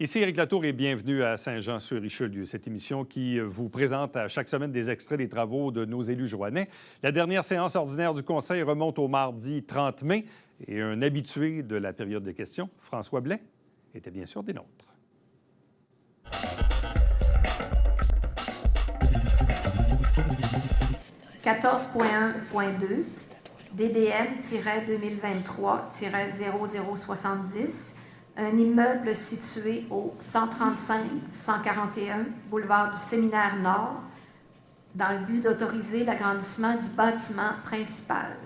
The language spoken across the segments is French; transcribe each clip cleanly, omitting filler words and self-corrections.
Ici Éric Latour et bienvenue à Saint-Jean-sur-Richelieu, cette émission qui vous présente à chaque semaine des extraits des travaux de nos élus joannais. La dernière séance ordinaire du Conseil remonte au mardi 30 mai et un habitué de la période de questions, François Blais, était bien sûr des nôtres. « 14.1.2 DDM-2023-0070 un immeuble situé au 135-141 boulevard du Séminaire Nord dans le but d'autoriser l'agrandissement du bâtiment principal. »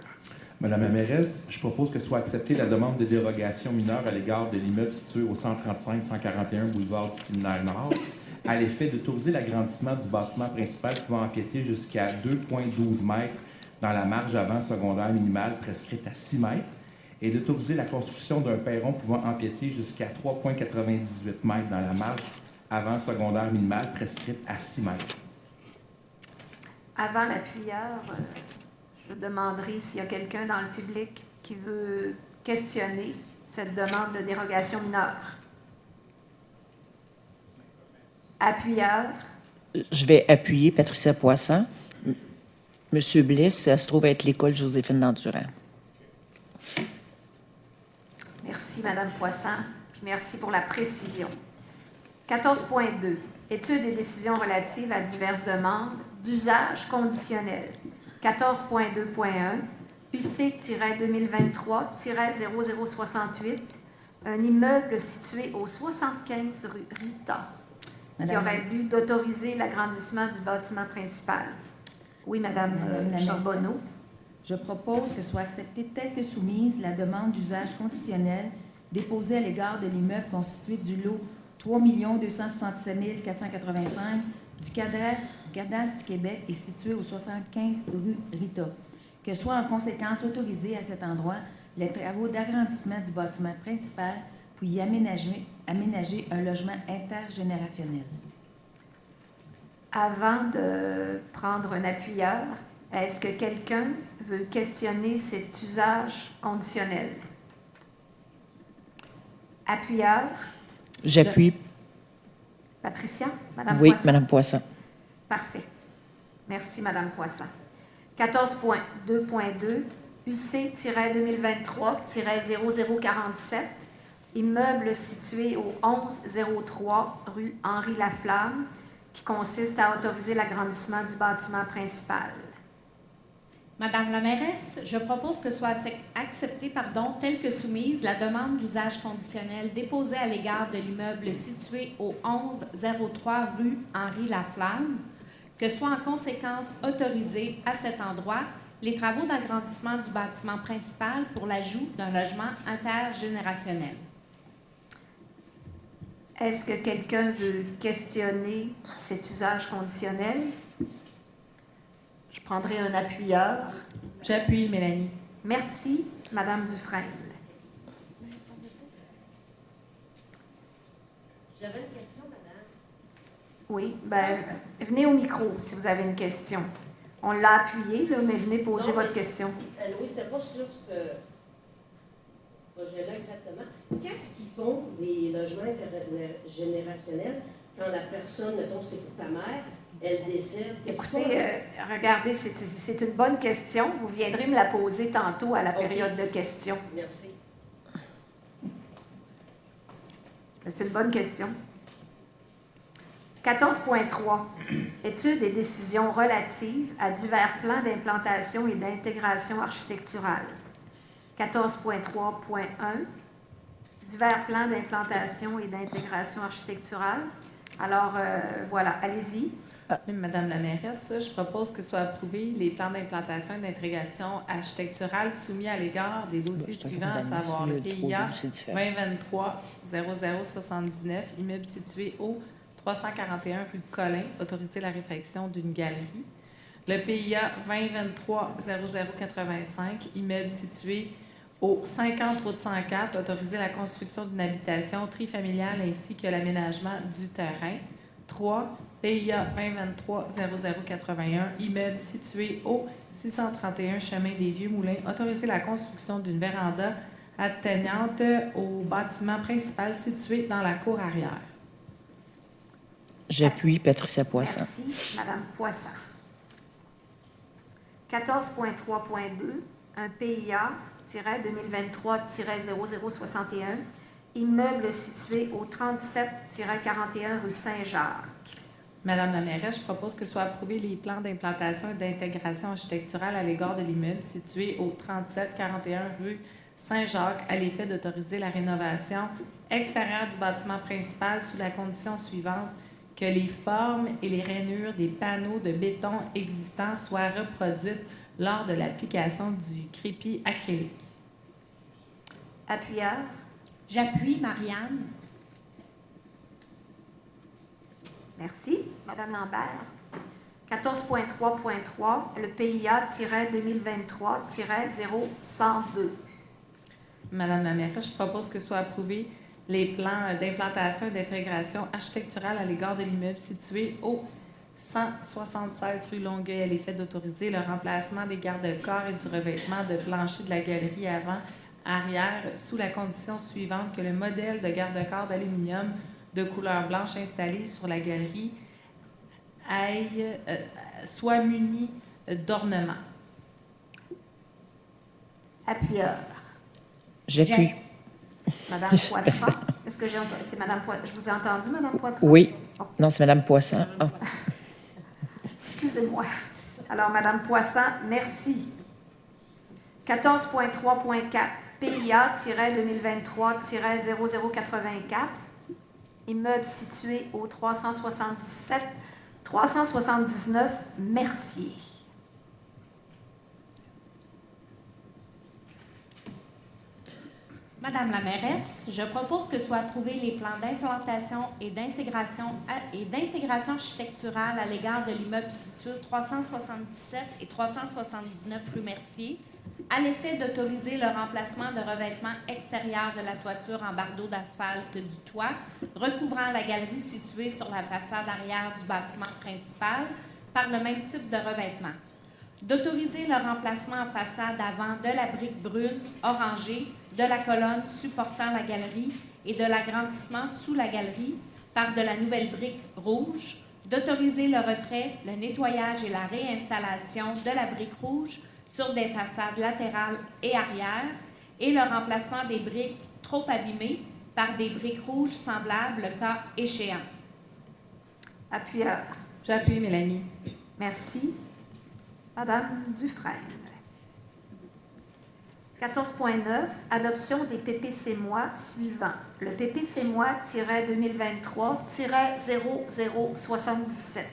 Madame la mairesse, je propose que soit acceptée la demande de dérogation mineure à l'égard de l'immeuble situé au 135-141 boulevard du Séminaire Nord à l'effet d'autoriser l'agrandissement du bâtiment principal pouvant empiéter jusqu'à 2,12 mètres dans la marge avant secondaire minimale prescrite à 6 mètres et d'autoriser la construction d'un perron pouvant empiéter jusqu'à 3,98 mètres dans la marge avant secondaire minimale prescrite à 6 mètres. Avant l'appuyeur, je demanderai s'il y a quelqu'un dans le public qui veut questionner cette demande de dérogation mineure. Appuyeur. Je vais appuyer Patricia Poisson. Monsieur Bliss, ça se trouve être l'école Joséphine Dandurand. Merci, Madame Poisson. Puis merci pour la précision. 14.2. Études et décisions relatives à diverses demandes d'usage conditionnel. 14.2.1. UC-2023-0068. Un immeuble situé au 75 rue Rita qui aurait bu d'autoriser l'agrandissement du bâtiment principal. Oui, Madame Charbonneau. Je propose que soit acceptée telle que soumise la demande d'usage conditionnel déposée à l'égard de l'immeuble constitué du lot 3 267 485 du cadastre du Québec et situé au 75 rue Rita. Que soit en conséquence autorisé à cet endroit les travaux d'agrandissement du bâtiment principal pour y aménager un logement intergénérationnel. Avant de prendre un appuyeur, est-ce que quelqu'un veut questionner cet usage conditionnel? Appuyeur. J'appuie. Patricia? Madame Oui, Poisson? Madame Poisson. Parfait. Merci, Madame Poisson. 14.2.2 UC-2023-0047 immeuble situé au 1103 rue Henri Laflamme qui consiste à autoriser l'agrandissement du bâtiment principal. Madame la mairesse, je propose que soit acceptée, telle que soumise, la demande d'usage conditionnel déposée à l'égard de l'immeuble situé au 1103 rue Henri Laflamme, que soit en conséquence autorisé à cet endroit les travaux d'agrandissement du bâtiment principal pour l'ajout d'un logement intergénérationnel. Est-ce que quelqu'un veut questionner cet usage conditionnel? Je prendrai un appuyeur. J'appuie, Mélanie. Merci, Madame Dufresne. J'avais une question, madame. Oui, venez au micro si vous avez une question. On l'a appuyé, là, mais venez poser votre question. Oui, c'était pas sur ce projet-là exactement. Qu'est-ce qu'ils font des logements intergénérationnels quand la personne, mettons, c'est pour ta mère, elle décède? Écoutez, regardez, c'est une bonne question. Vous viendrez me la poser tantôt à la période de questions. Merci. C'est une bonne question. 14.3. Études et décisions relatives à divers plans d'implantation et d'intégration architecturale. 14.3.1. Divers plans d'implantation et d'intégration architecturale. Alors, voilà, allez-y. Madame la mairesse, je propose que soient approuvés les plans d'implantation et d'intégration architecturale soumis à l'égard des dossiers suivants, à savoir le PIA 2023-0079, immeuble situé au 341 rue Colin, autoriser la réfection d'une galerie. Le PIA 2023-0085, immeuble situé au 50 route 104, autoriser la construction d'une habitation trifamiliale ainsi que l'aménagement du terrain. 3. PIA 2023-0081, immeuble situé au 631 chemin des Vieux Moulins, autoriser la construction d'une véranda atteignante au bâtiment principal situé dans la cour arrière. J'appuie Patricia Poisson. Merci, Madame Poisson. 14.3.2, un PIA-2023-0061, immeuble situé au 37-41 rue Saint-Jacques. Madame la mairesse, je propose que soient approuvés les plans d'implantation et d'intégration architecturale à l'égard de l'immeuble situé au 37-41 rue Saint-Jacques à l'effet d'autoriser la rénovation extérieure du bâtiment principal sous la condition suivante: que les formes et les rainures des panneaux de béton existants soient reproduites lors de l'application du crépi acrylique. Appuyeur. J'appuie Marianne. Merci. Madame Lambert. 14.3.3, le PIA-2023-0102. Madame la mairesse, je propose que soient approuvés les plans d'implantation et d'intégration architecturale à l'égard de l'immeuble situé au 176 rue Longueuil à l'effet d'autoriser le remplacement des garde-corps et du revêtement de plancher de la galerie avant-arrière sous la condition suivante: que le modèle de garde-corps d'aluminium de couleur blanche installé sur la galerie soit muni d'ornements. Appuyeur. J'appuie. Madame Poitras. Est-ce que j'ai entendu? C'est Madame Poitras. Je vous ai entendu, Madame Poitras? Oui. Oh. Non, c'est Madame Poisson. Ah. Excusez-moi. Alors, Madame Poisson, merci. 14.3.4, PIA-2023-0084, immeuble situé au 379 Mercier. Madame la mairesse, je propose que soient approuvés les plans d'implantation et d'intégration architecturale à l'égard de l'immeuble situé au 377 et 379 rue Mercier, à l'effet d'autoriser le remplacement de revêtements extérieurs de la toiture en bardeaux d'asphalte du toit, recouvrant la galerie située sur la façade arrière du bâtiment principal par le même type de revêtement. D'autoriser le remplacement en façade avant de la brique brune orangée, de la colonne supportant la galerie et de l'agrandissement sous la galerie par de la nouvelle brique rouge, d'autoriser le retrait, le nettoyage et la réinstallation de la brique rouge sur des façades latérales et arrière et le remplacement des briques trop abîmées par des briques rouges semblables le cas échéant. Appuyeur. J'appuie Mélanie. Merci. Madame Dufresne. 14.9, adoption des PPC-MOI suivants. Le PPC-MOI-2023-0077.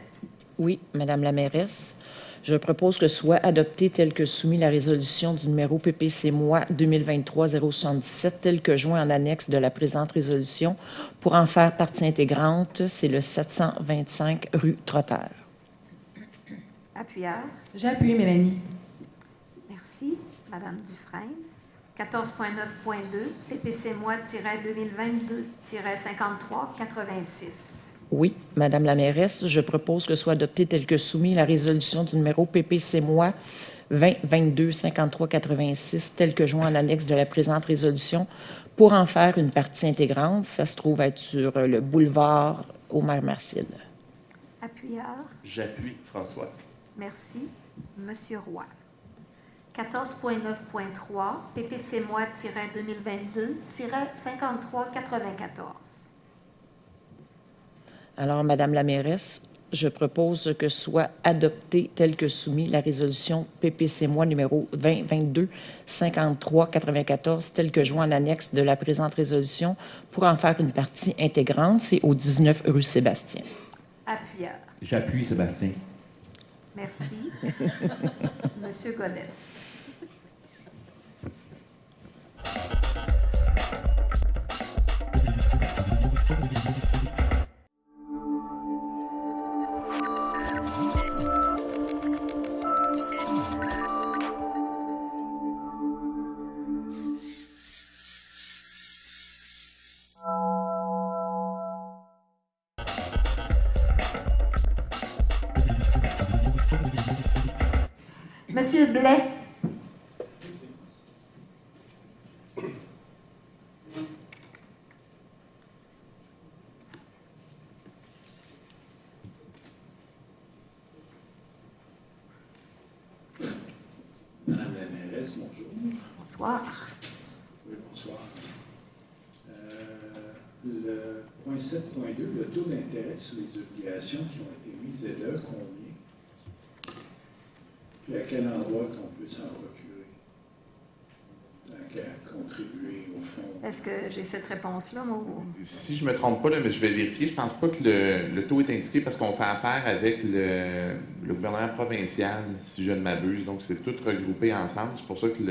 Oui, Madame la mairesse. Je propose que soit adoptée telle que soumis la résolution du numéro PPC-MOI 2023-077 telle que joint en annexe de la présente résolution pour en faire partie intégrante. C'est le 725 rue Trotter. Appuyeur. J'appuie Mélanie. Merci. Madame Dufresne. 14.9.2, PPC-MOI-2022-5386. Oui, Madame la mairesse, je propose que soit adoptée telle que soumis la résolution du numéro PPC-MOI 2022-5386 telle que joint en annexe de la présente résolution pour en faire une partie intégrante. Ça se trouve être sur le boulevard Omer-Marcil. Appuyeur. J'appuie François. Merci. Monsieur Roy. 14.9.3, PPC-MOI-2022-5394. Alors, Madame la mairesse, je propose que soit adoptée telle que soumis la résolution PPC-MOI numéro 2022-5394 telle que joint en annexe de la présente résolution pour en faire une partie intégrante. C'est au 19 rue Sébastien. Appuyeur. J'appuie Sébastien. Merci. Monsieur Godet. Monsieur Blais. Lameresse, bonjour. Bonsoir. Oui, bonsoir. Le point 7.2, le taux d'intérêt sur les obligations qui ont été mises est de combien? Puis à quel endroit qu'on peut s'en procurer? À contribuer au fond? Est-ce que j'ai cette réponse-là, moi? Si je ne me trompe pas, là, mais je vais vérifier, je ne pense pas que le taux est indiqué parce qu'on fait affaire avec le gouvernement provincial, si je ne m'abuse. Donc, c'est tout regroupé ensemble. C'est pour ça que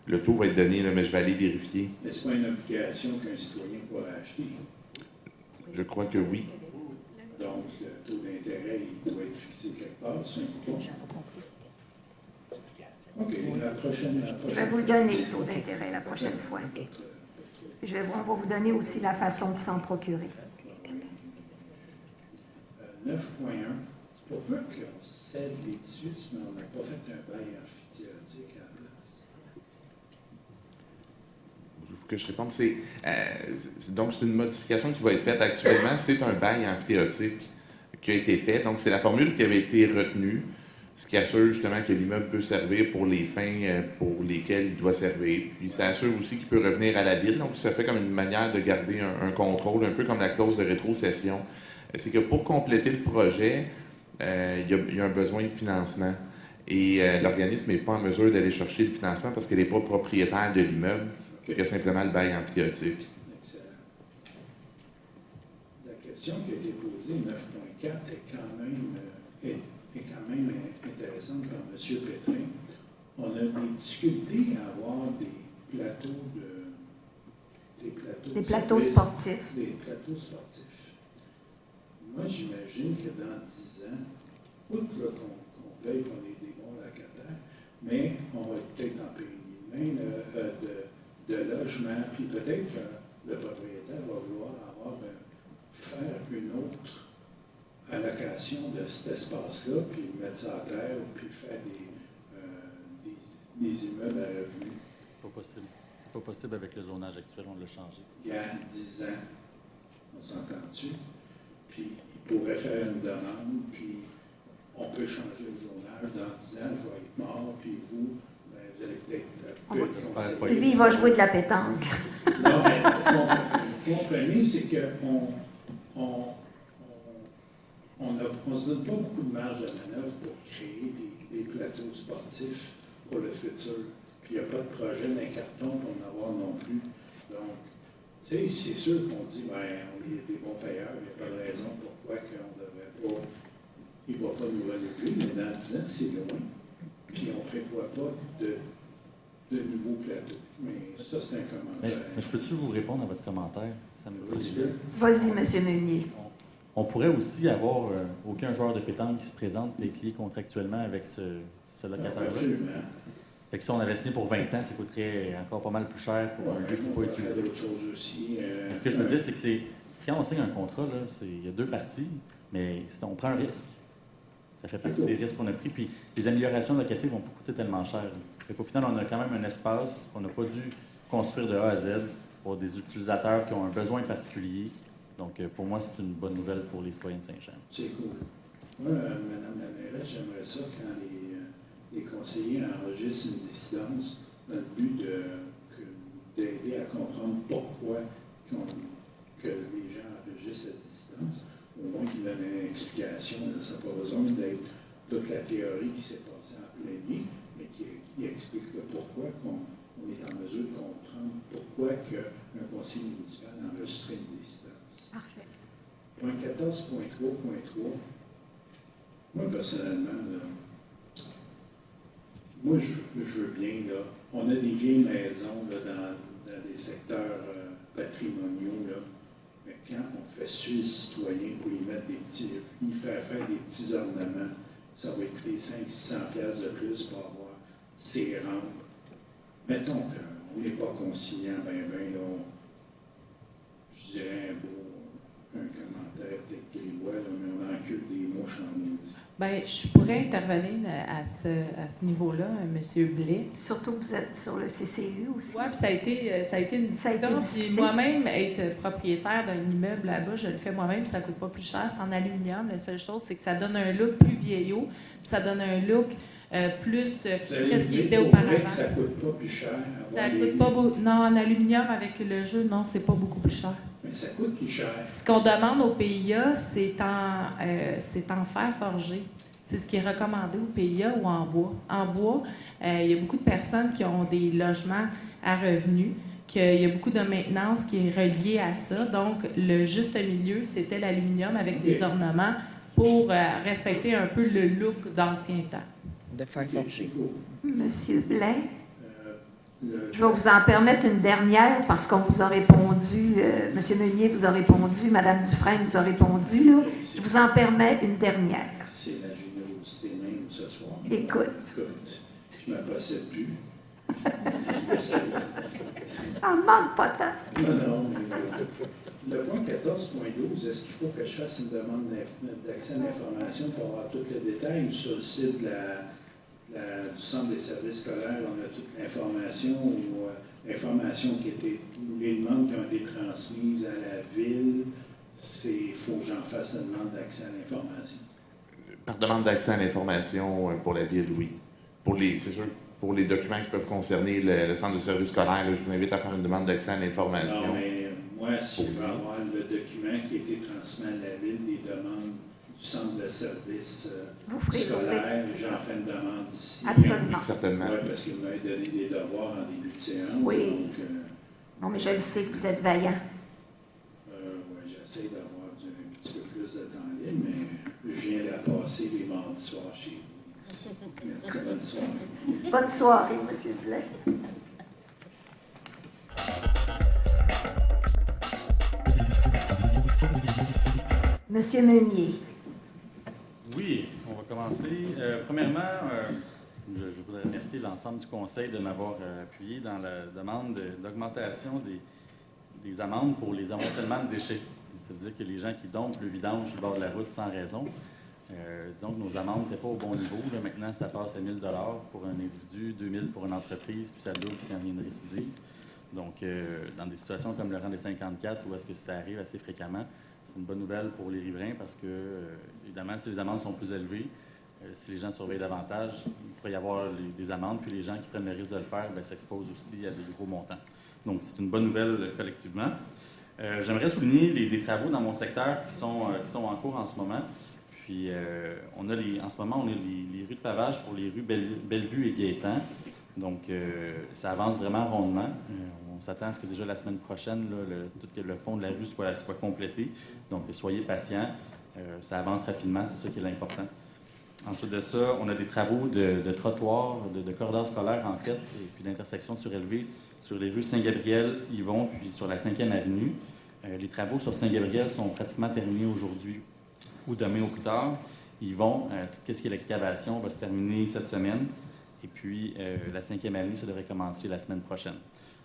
le taux va être donné, là, mais je vais aller vérifier. Mais ce n'est pas une obligation qu'un citoyen pourra acheter. Je crois que oui. Donc, le taux d'intérêt, il doit être fixé quelque part, c'est un coupon. OK, la prochaine. Je vais vous le donner, le taux d'intérêt, la prochaine fois. On va vous donner aussi la façon de s'en procurer. 9.1. Pourquoi qu'on cède l'édifice, mais on n'a pas fait un bail amphithéotique à la place? Il faut que je réponde. Donc, c'est une modification qui va être faite actuellement. C'est un bail amphithéotique qui a été fait. Donc, c'est la formule qui avait été retenue, ce qui assure justement que l'immeuble peut servir pour les fins pour lesquelles il doit servir. Puis, ça assure aussi qu'il peut revenir à la ville. Donc, ça fait comme une manière de garder un contrôle, un peu comme la clause de rétrocession. C'est que pour compléter le projet, il y a un besoin de financement. Et l'organisme n'est pas en mesure d'aller chercher le financement parce qu'elle n'est pas propriétaire de l'immeuble. Il y a simplement le bail amphithéotique. Excellent. La question qui a été posée, 9.4, est quand même intéressante par M. Pétrin. On a des difficultés à avoir des plateaux sportifs. Des plateaux sportifs. Moi, j'imagine que dans 10 ans, outre qu'on paye qu'on est des bons locataires, mais on va être peut-être en pénurie de logement, puis peut-être que le propriétaire va vouloir faire une autre allocation de cet espace-là, puis mettre ça à terre, puis faire des immeubles à revenus. C'est pas possible. C'est pas possible avec le zonage actuel, on l'a changé. Il y a 10 ans, on s'entend-tu? Puis il pourrait faire une demande, puis on peut changer le zonage. Dans 10 ans, je vais être mort, puis vous allez peut-être Lui, il va jouer de la pétanque. Non, mais vous comprenez, c'est qu'on ne se donne pas beaucoup de marge de manœuvre pour créer des plateaux sportifs pour le futur. Puis il n'y a pas de projet d'un carton pour en avoir non plus. Donc, tu sais, c'est sûr qu'on dit, on est des bons payeurs, il n'y a pas de raison pourquoi qu'on ne devrait pas, il ne va pas nous renouveler, mais dans 10 ans, c'est loin. Puis on ne prévoit pas de nouveaux plateaux. Mais ça, c'est un commentaire. Mais je peux-tu vous répondre à votre commentaire? Ça me Vas-y, M. Meunier. On pourrait aussi avoir aucun joueur de pétanque qui se présente et qui est contractuellement avec ce locataire-là. Absolument. Fait que si on avait signé pour 20 ans, ça coûterait encore pas mal plus cher pour un lieu qui n'est pas utilisé. Ce que je veux dire, c'est que quand on signe un contrat, il y a deux parties, mais on prend un risque. Ça fait partie des risques qu'on a pris. Puis les améliorations locatives vont pas coûter tellement cher. Fait qu'au final, on a quand même un espace qu'on n'a pas dû construire de A à Z pour des utilisateurs qui ont un besoin particulier. Donc, pour moi, c'est une bonne nouvelle pour les citoyens de Saint-Jean. C'est cool. Moi, Mme la mairesse, j'aimerais ça quand les conseillers enregistrent une dissidence dans le but d'aider à comprendre pourquoi que les gens enregistrent cette dissidence. Au moins qu'ils donnent une explication. Ça n'a pas besoin d'être toute la théorie qui s'est passée en plénier, mais qui explique le pourquoi on est en mesure de comprendre pourquoi un conseil municipal enregistrait une dissidence. Parfait. Point 14.3.3. Moi, personnellement, là, je veux bien, là, on a des vieilles maisons là, dans des secteurs patrimoniaux, là, mais quand on fait suivre les citoyens pour y faire faire des petits ornements, ça va coûter 500-600$ de plus pour avoir ces rampes. Mettons qu'on n'est pas conciliant, là, je dirais un commentaire peut-être grivois, là, mais on encule des mouches en maudit. Bien, je pourrais intervenir à ce niveau-là, M. Blais. Surtout que vous êtes sur le CCU aussi. Oui, puis ça a été une discussion. Puis moi-même, être propriétaire d'un immeuble là-bas, je le fais moi-même, puis ça ne coûte pas plus cher. C'est en aluminium. La seule chose, c'est que ça donne un look plus vieillot, puis ça donne un look plus Vous avez qu'est-ce qui dit était pour auparavant. vrai que ça ne coûte pas plus cher. Ça coûte pas beaucoup. Non, en aluminium avec le jeu, non, c'est pas beaucoup plus cher. Mais ça coûte plus cher. Ce qu'on demande au PIA, c'est en fer forgé. C'est ce qui est recommandé au PIA ou en bois. En bois, il y a beaucoup de personnes qui ont des logements à revenus, qu'il y a beaucoup de maintenance qui est reliée à ça. Donc, le juste milieu, c'était l'aluminium avec des ornements pour respecter un peu le look d'ancien temps. De fer forgé. Monsieur Blais, je vais vous en permettre une dernière parce qu'on vous a répondu, Monsieur Meunier vous a répondu, Madame Dufresne vous a répondu, là. Je vous en permets une dernière. C'est la générosité même ce soir. Écoute, je ne me possède plus. on ne demande pas tant. Non, mais le point 14.12, est-ce qu'il faut que je fasse une demande d'accès à l'information pour avoir tous les détails ou sur le site du Centre des services scolaires, on a toute l'information ou l'information les demandes qui ont été transmises à la ville, il faut que j'en fasse une demande d'accès à l'information. Par demande d'accès à l'information pour la ville, oui. C'est sûr, pour les documents qui peuvent concerner le centre de services scolaires, là, je vous invite à faire une demande d'accès à l'information. Non, mais moi, si je veux avoir le document qui a été transmis à la ville, des demandes du centre de services scolaires, j'en fais une demande ici. Absolument. Oui, certainement. Oui, parce que vous m'avez donné des devoirs en début de séance. Oui. Donc, non, mais je le sais que vous êtes vaillant. oui, j'essaie d'avoir un petit peu plus de temps libre, mais je viens de la passer les mardis soirs chez vous. Merci, bonne soirée. Bonne soirée, Monsieur Blais. Monsieur Meunier. Oui, on va commencer. Premièrement, je voudrais remercier l'ensemble du Conseil de m'avoir appuyé dans la demande d'augmentation des amendes pour les amoncellements de déchets. Ça veut dire que les gens qui dompent le vidange sur le bord de la route sans raison, disons que nos amendes n'étaient pas au bon niveau. Là, maintenant, ça passe à 1 000 pour un individu, 2 000 pour une entreprise, puis ça double quand il y a une récidive. Donc, dans des situations comme le rang des 54, où est-ce que ça arrive assez fréquemment, c'est une bonne nouvelle pour les riverains parce que, évidemment, si les amendes sont plus élevées, si les gens surveillent davantage, il pourrait y avoir des amendes, puis les gens qui prennent le risque de le faire s'exposent aussi à des gros montants. Donc, c'est une bonne nouvelle collectivement. J'aimerais souligner des travaux dans mon secteur qui sont en cours en ce moment. Puis, en ce moment, on a les rues de pavage pour les rues Bellevue et Gaétan. Donc, ça avance vraiment rondement. On s'attend à ce que déjà la semaine prochaine, tout le fond de la rue soit complété. Donc, soyez patients. Ça avance rapidement, c'est ça qui est l'important. Ensuite de ça, on a des travaux de trottoirs, de corridors scolaires, en fait, et puis d'intersections surélevées sur les rues Saint-Gabriel, Yvon, puis sur la 5e avenue. Les travaux sur Saint-Gabriel sont pratiquement terminés aujourd'hui ou demain au plus tard. Yvon, tout ce qui est l'excavation va se terminer cette semaine. Et puis, la 5e avenue, ça devrait commencer la semaine prochaine.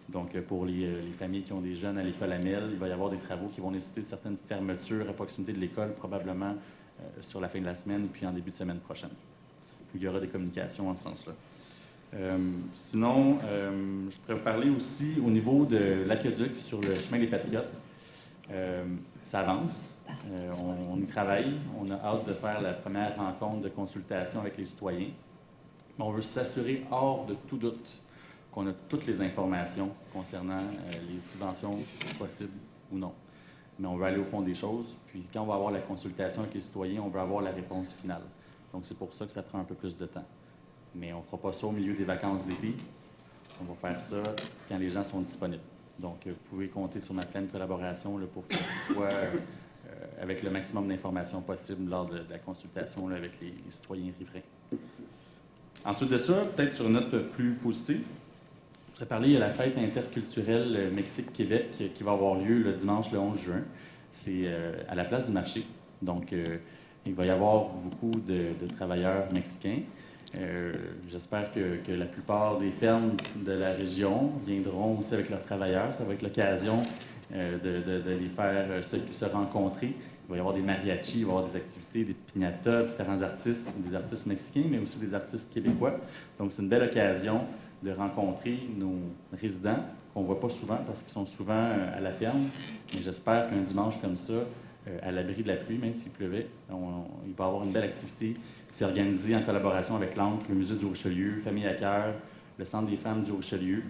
Donc, pour les familles qui ont des jeunes à l'école Amel, il va y avoir des travaux qui vont nécessiter certaines fermetures à proximité de l'école, probablement sur la fin de la semaine et puis en début de semaine prochaine. Il y aura des communications en ce sens-là. Sinon, je pourrais vous parler aussi au niveau de l'aqueduc sur le chemin des Patriotes. Ça avance. On y travaille. On a hâte de faire la première rencontre de consultation avec les citoyens. On veut s'assurer hors de tout doute qu'on a toutes les informations concernant les subventions possibles ou non. Mais on veut aller au fond des choses. Puis quand on va avoir la consultation avec les citoyens, on veut avoir la réponse finale. Donc c'est pour ça que ça prend un peu plus de temps. Mais on ne fera pas ça au milieu des vacances d'été. On va faire ça quand les gens sont disponibles. Donc vous pouvez compter sur ma pleine collaboration là, pour que ce soit avec le maximum d'informations possibles lors de la consultation là, avec les citoyens riverains. Ensuite de ça, peut-être sur une note plus positive, je voudrais parler de la fête interculturelle Mexique-Québec qui va avoir lieu le dimanche le 11 juin. C'est à la place du marché. Donc, il va y avoir beaucoup de travailleurs mexicains. J'espère que la plupart des fermes de la région viendront aussi avec leurs travailleurs. Ça va être l'occasion de les faire se rencontrer. Il va y avoir des mariachis, il va y avoir des activités, des piñatas, différents artistes, des artistes mexicains, mais aussi des artistes québécois. Donc, c'est une belle occasion de rencontrer nos résidents, qu'on ne voit pas souvent parce qu'ils sont souvent à la ferme. Mais j'espère qu'un dimanche comme ça, à l'abri de la pluie, même s'il pleuvait. Il va y avoir une belle activité. C'est organisé en collaboration avec l'Ancre, le Musée du Richelieu, Famille à cœur, le Centre des femmes du Richelieu.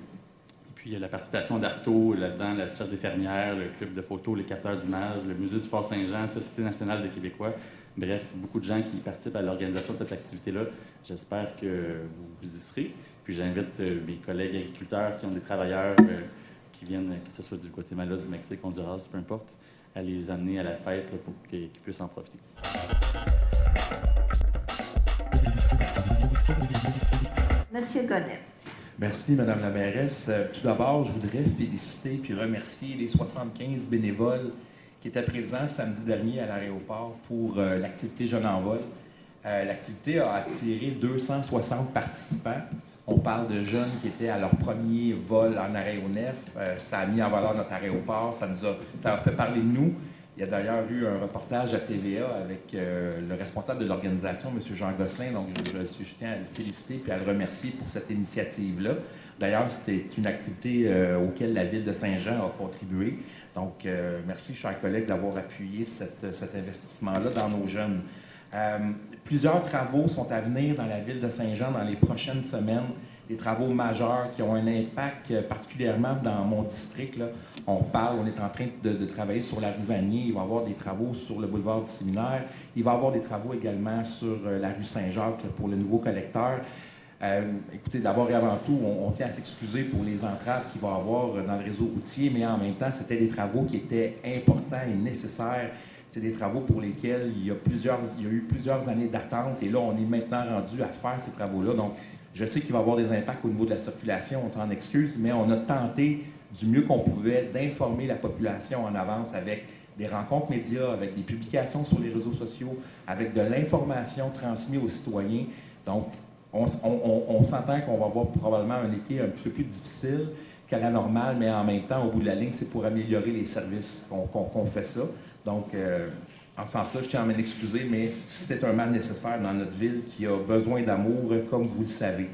Puis il y a la participation d'Arto, là-dedans, la Société des fermières, le Club de photos, les capteurs d'images, le Musée du Fort-Saint-Jean, la Société nationale des Québécois. Bref, beaucoup de gens qui participent à l'organisation de cette activité-là. J'espère que vous y serez. Puis j'invite mes collègues agriculteurs qui ont des travailleurs qui viennent, que ce soit du Guatemala, du Mexique, Honduras, peu importe, à les amener à la fête là, pour qu'ils puissent en profiter. Monsieur Godet. Merci, Madame la mairesse. Tout d'abord, je voudrais féliciter puis remercier les 75 bénévoles qui étaient présents samedi dernier à l'aéroport pour l'activité Jeunes en vol. L'activité a attiré 260 participants. On parle de jeunes qui étaient à leur premier vol en aéronef. Ça a mis en valeur notre aéroport. Ça a fait parler de nous. Il y a d'ailleurs eu un reportage à TVA avec le responsable de l'organisation, M. Jean Gosselin. Donc, je tiens à le féliciter et à le remercier pour cette initiative-là. D'ailleurs, c'est une activité auquel la Ville de Saint-Jean a contribué. Donc, merci, chers collègues, d'avoir appuyé cet investissement-là dans nos jeunes. Plusieurs travaux sont à venir dans la Ville de Saint-Jean dans les prochaines semaines. Des travaux majeurs qui ont un impact particulièrement dans mon district. Là. On est en train de travailler sur la rue Vanier. Il va y avoir des travaux sur le boulevard du Séminaire. Il va y avoir des travaux également sur la rue Saint-Jacques là, pour le nouveau collecteur. Écoutez, d'abord et avant tout, on tient à s'excuser pour les entraves qu'il va y avoir dans le réseau routier, mais en même temps, c'était des travaux qui étaient importants et nécessaires. C'est des travaux pour lesquels il y a eu plusieurs années d'attente et là, on est maintenant rendu à faire ces travaux-là. Donc, je sais qu'il va y avoir des impacts au niveau de la circulation, on s'en excuse, mais on a tenté du mieux qu'on pouvait d'informer la population en avance avec des rencontres médias, avec des publications sur les réseaux sociaux, avec de l'information transmise aux citoyens. Donc, on s'entend qu'on va avoir probablement un été un petit peu plus difficile qu'à la normale, mais en même temps, au bout de la ligne, c'est pour améliorer les services qu'on fait ça. Donc, en ce sens-là, je tiens à m'en excuser, mais c'est un mal nécessaire dans notre ville qui a besoin d'amour, comme vous le savez.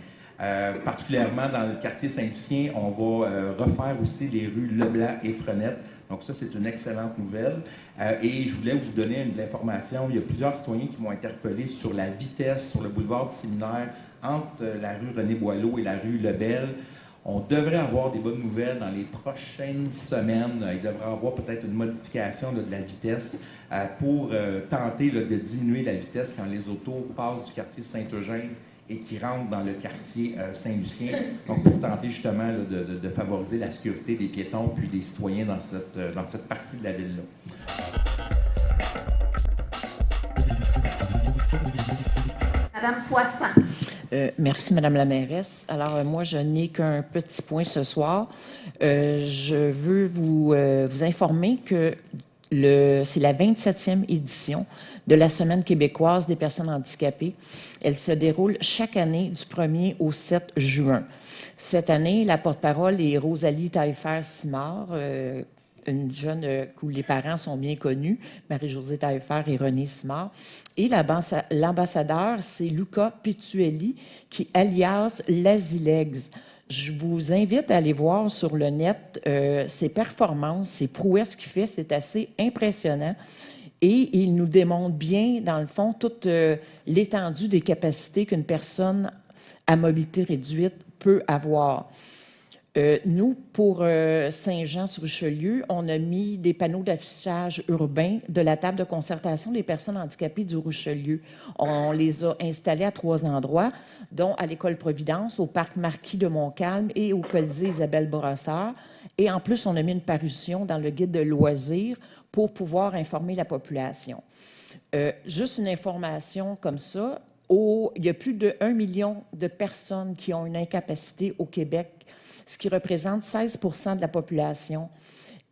Particulièrement dans le quartier Saint-Lucien, on va refaire aussi les rues Leblanc et Frenette. Donc ça, c'est une excellente nouvelle. Et je voulais vous donner de l'information. Il y a plusieurs citoyens qui m'ont interpellé sur la vitesse sur le boulevard du Séminaire entre la rue René-Boileau et la rue Lebel. On devrait avoir des bonnes nouvelles dans les prochaines semaines. Il devrait y avoir peut-être une modification de la vitesse pour tenter de diminuer la vitesse quand les autos passent du quartier Saint-Eugène et qui rentrent dans le quartier Saint-Lucien. Donc, pour tenter justement de favoriser la sécurité des piétons puis des citoyens dans cette partie de la ville-là. Madame Poisson. Merci, Madame la mairesse. Alors, moi, je n'ai qu'un petit point ce soir. Je veux vous informer que c'est la 27e édition de la Semaine québécoise des personnes handicapées. Elle se déroule chaque année du 1er au 7 juin. Cette année, la porte-parole est Rosalie Taillefer-Simard, une jeune où les parents sont bien connus, Marie-Josée Taillefer et René Simard. Et l'ambassadeur, c'est Luca Pituelli, qui alias Lazilegs. Je vous invite à aller voir sur le net ses performances, ses prouesses qu'il fait. C'est assez impressionnant. Et il nous démontre bien, dans le fond, toute l'étendue des capacités qu'une personne à mobilité réduite peut avoir. Nous, pour Saint-Jean-sur-Richelieu, on a mis des panneaux d'affichage urbain de la table de concertation des personnes handicapées du Richelieu. On les a installés à 3 endroits, dont à l'École Providence, au Parc Marquis de Montcalm et au Colisée Isabelle Bourassa. Et en plus, on a mis une parution dans le guide de loisirs pour pouvoir informer la population. Juste une information comme ça, il y a plus de 1 million de personnes qui ont une incapacité au Québec, ce qui représente 16 % de la population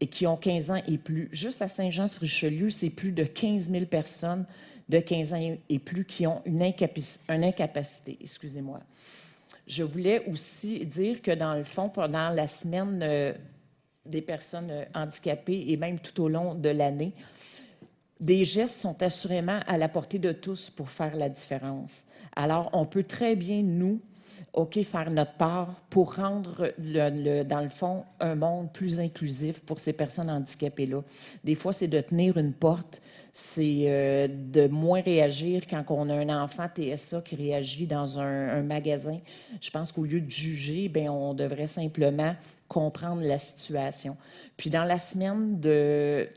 et qui ont 15 ans et plus. Juste à Saint-Jean-sur-Richelieu, c'est plus de 15 000 personnes de 15 ans et plus qui ont une incapacité. Excusez-moi. Je voulais aussi dire que, dans le fond, pendant la semaine des personnes handicapées et même tout au long de l'année, des gestes sont assurément à la portée de tous pour faire la différence. Alors, on peut très bien, nous, OK, faire notre part pour rendre, dans le fond, un monde plus inclusif pour ces personnes handicapées-là. Des fois, c'est de tenir une porte, c'est de moins réagir quand on a un enfant TSA qui réagit dans un magasin. Je pense qu'au lieu de juger, bien, on devrait simplement comprendre la situation. Puis dans la semaine des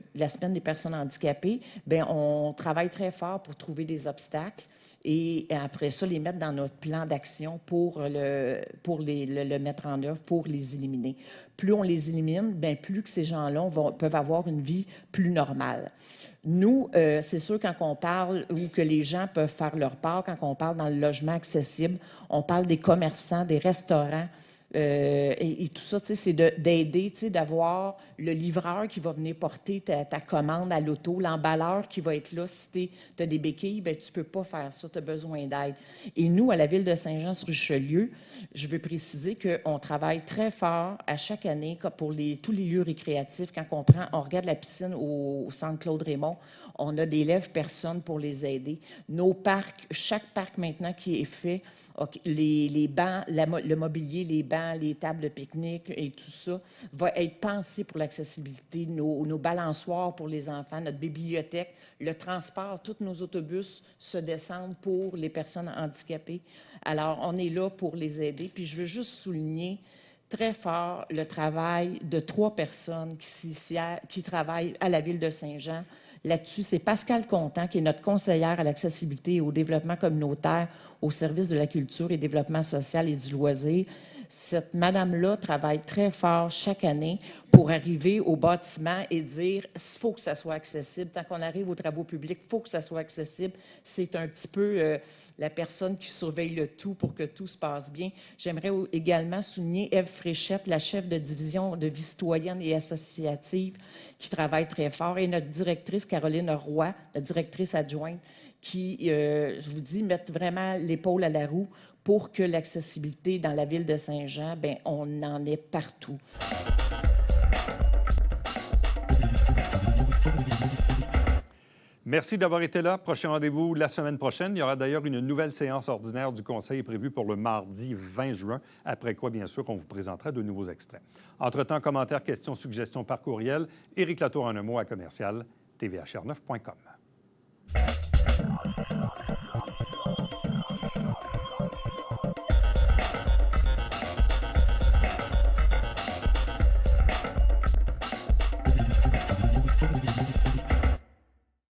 personnes handicapées, bien, on travaille très fort pour trouver des obstacles et après ça, les mettre dans notre plan d'action pour le mettre en œuvre, pour les éliminer. Plus on les élimine, bien, plus que ces gens-là peuvent avoir une vie plus normale. Nous, c'est sûr, quand on parle ou que les gens peuvent faire leur part, quand on parle dans le logement accessible, on parle des commerçants, des restaurants, et tout ça, c'est d'aider, d'avoir le livreur qui va venir porter ta commande à l'auto, l'emballeur qui va être là. Si tu as des béquilles, bien, tu ne peux pas faire ça, tu as besoin d'aide. Et nous, à la Ville de Saint-Jean-sur-Richelieu, je veux préciser qu'on travaille très fort à chaque année pour tous les lieux récréatifs. Quand on regarde la piscine au centre Claude-Raymond, on a des lève-personnes pour les aider. Nos parcs, chaque parc maintenant qui est fait, les bancs, le mobilier, les bancs, les tables de pique-nique et tout ça va être pensé pour l'accessibilité. Nos balançoires pour les enfants, notre bibliothèque, le transport, tous nos autobus se descendent pour les personnes handicapées. Alors, on est là pour les aider. Puis je veux juste souligner très fort le travail de 3 personnes qui travaillent à la Ville de Saint-Jean. Là-dessus, c'est Pascal Contant, qui est notre conseillère à l'accessibilité et au développement communautaire au service de la culture et développement social et du loisir. Cette madame-là travaille très fort chaque année pour arriver au bâtiment et dire « il faut que ça soit accessible ». Tant qu'on arrive aux travaux publics, il faut que ça soit accessible. C'est un petit peu la personne qui surveille le tout pour que tout se passe bien. J'aimerais également souligner Ève Fréchette, la chef de division de vie citoyenne et associative, qui travaille très fort, et notre directrice Caroline Roy, la directrice adjointe, qui, je vous dis, met vraiment l'épaule à la roue pour que l'accessibilité dans la Ville de Saint-Jean, bien, on en ait partout. Merci d'avoir été là. Prochain rendez-vous la semaine prochaine. Il y aura d'ailleurs une nouvelle séance ordinaire du Conseil prévue pour le mardi 20 juin, après quoi, bien sûr, on vous présentera de nouveaux extraits. Entre-temps, commentaires, questions, suggestions par courriel, Éric Latour en un mot à commercial tvhr9.com.